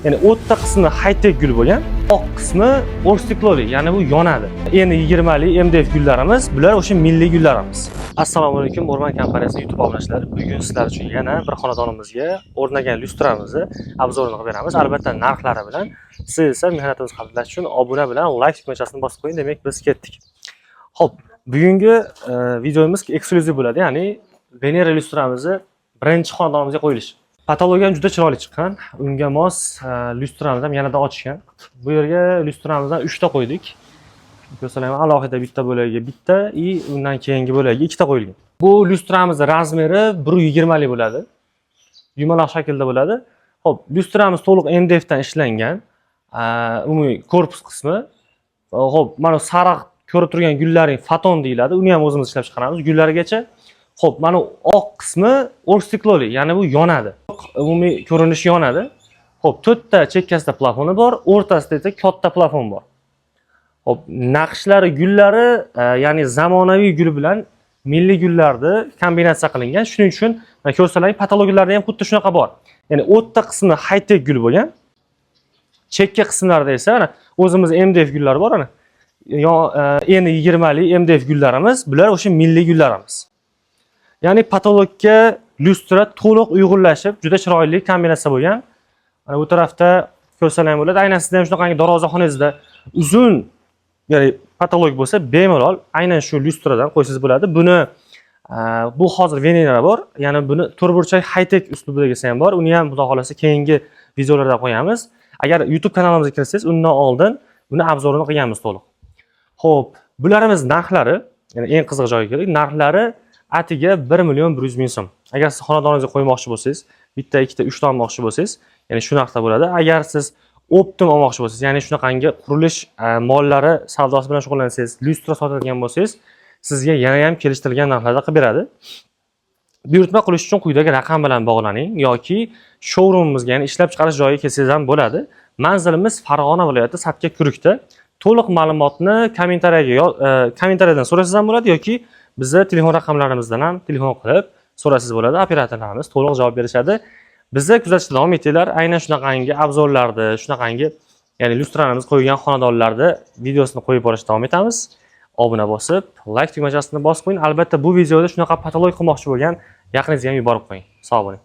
Ya'ni o'rta qismi high-tech gul bo'lgan, oq qismi orstikloli, ya'ni bu yonadi. Endi 20 li MDF gullarimiz, bular o'sha milliy gullarimiz. Assalomu alaykum, O'rmon kompaniyasi YouTube obunachilari. Bugun sizlar uchun yana bir xonadonimizga o'rnagan lyustramizni obzorini qilib beramiz. Albatta narxlari bilan. Siz esa mehnatimizni qadrlash uchun obuna bilan like tugmachasini bosib qo'ying, demak biz ketdik. Xo'p, bugungi videomiz eksklyuziv bo'ladi, ya'ni Venera lyustramizni birinchi xonadonimizga qo'yilishi. Patologiya ham juda chiroyli chiqqan. Unga mos lyustramizni ham yanada ochgan. Bu yerga lyustramizdan 3 ta qo'ydik. Ko'rsalayman, alohida bitta bo'lagiga bitta va undan keyingi bo'lagiga 2 ta qo'yilgan. Bu lyustramizning razmeri 1.20 lik bo'ladi. Yumaloq shaklda bo'ladi. Xo'p, lyustramiz to'liq MDF dan ishlangan. Umumiy korpus qismi. Xo'p, mana sariq ko'rib turgan gullaring foton deyiladi. Uni ham o'zimiz ishlab chiqaramiz gullargacha. Xo'p, mana oq qismi orstikloli, ya'ni bu yonadi. Umumiy ko'rinishi yonadi. Xo'p, 4 ta chekkasida plafoni bor, o'rtasida esa katta plafon bor. Xo'p, naqshlari, gullari, ya'ni zamonaviy gul bilan milliy gullarni kombinatsiya qilingan. Shuning uchun ko'rsalaring, patologiyalarda ham xuddi shunaqa bor. Ya'ni o'rta qismi high-tech gul bo'lgan. Chekka qismlarda esa mana o'zimiz MDF gullar bor, ana. Endi 20 li MDF gullarimiz, bular o'sha milliy gullarimiz. Ya'ni patologga lyustra to'liq uyg'unlashib, juda chiroyli kombinatsiya bo'lgan. Mana bu tarafda ko'rsalang bo'ladi. Aynan sizda ham shunaqangi darvozaxonangizda uzun, ya'ni patolog bo'lsa, bemalol aynan shu lyustradan qo'ysangiz bo'ladi. Buni bu hozir Venera bor, ya'ni buni to'rtburchak high-tech uslubida kelsa ham bor. Uni ham xudo xolasa keyingi videolarda qo'yamiz. Agar YouTube kanalimizga kirsangiz, undan oldin buni obzorini qilganmiz to'liq. Xo'p, bularimiz narxlari, ya'ni eng qiziq joyiga keldik. Narxlari atiga 1.100.000 so'm. Agar siz xonadoningizga qo'ymoqchi bo'lsangiz, bitta, ikkita, 3 ta olmoqchi bo'lsangiz, ya'ni shu narxda bo'ladi. Agar siz optim olmoqchi bo'lsangiz, ya'ni shunaqangi qurilish mollari savdosi bilan shug'ullansangiz, lyustra sotadigan bo'lsangiz, sizga yana ham kelishtirilgan narxlarda qilib beradi. Buyurtma qilish uchun quyidagi raqam bilan bog'laning yoki showroomimizga, ya'ni ishlab chiqarish joyiga kelsangiz ham bo'ladi. Manzilimiz Farg'ona viloyati Satka Kurukda. To'liq ma'lumotni kommentariyadan so'rasangiz ham bo'ladi yoki bizni telefon raqamlarimizdan ham telefon qilib so'rasangiz bo'ladi. Operatorlarimiz to'liq javob berishadi. Bizni kuzatishda davom etinglar. Aynan shunaqangi obzorlarni, shunaqangi, ya'ni lyustramiz qo'ygan xonadonlarda videosini qo'yib borishda davom etamiz. Obuna bosib, like tugmachasini bosib qo'ying. Albatta bu videoda shunaqa patolog qilmoqchi bo'lgan yaqiningizga ham yuborib qo'ying. Sog' bo'ling.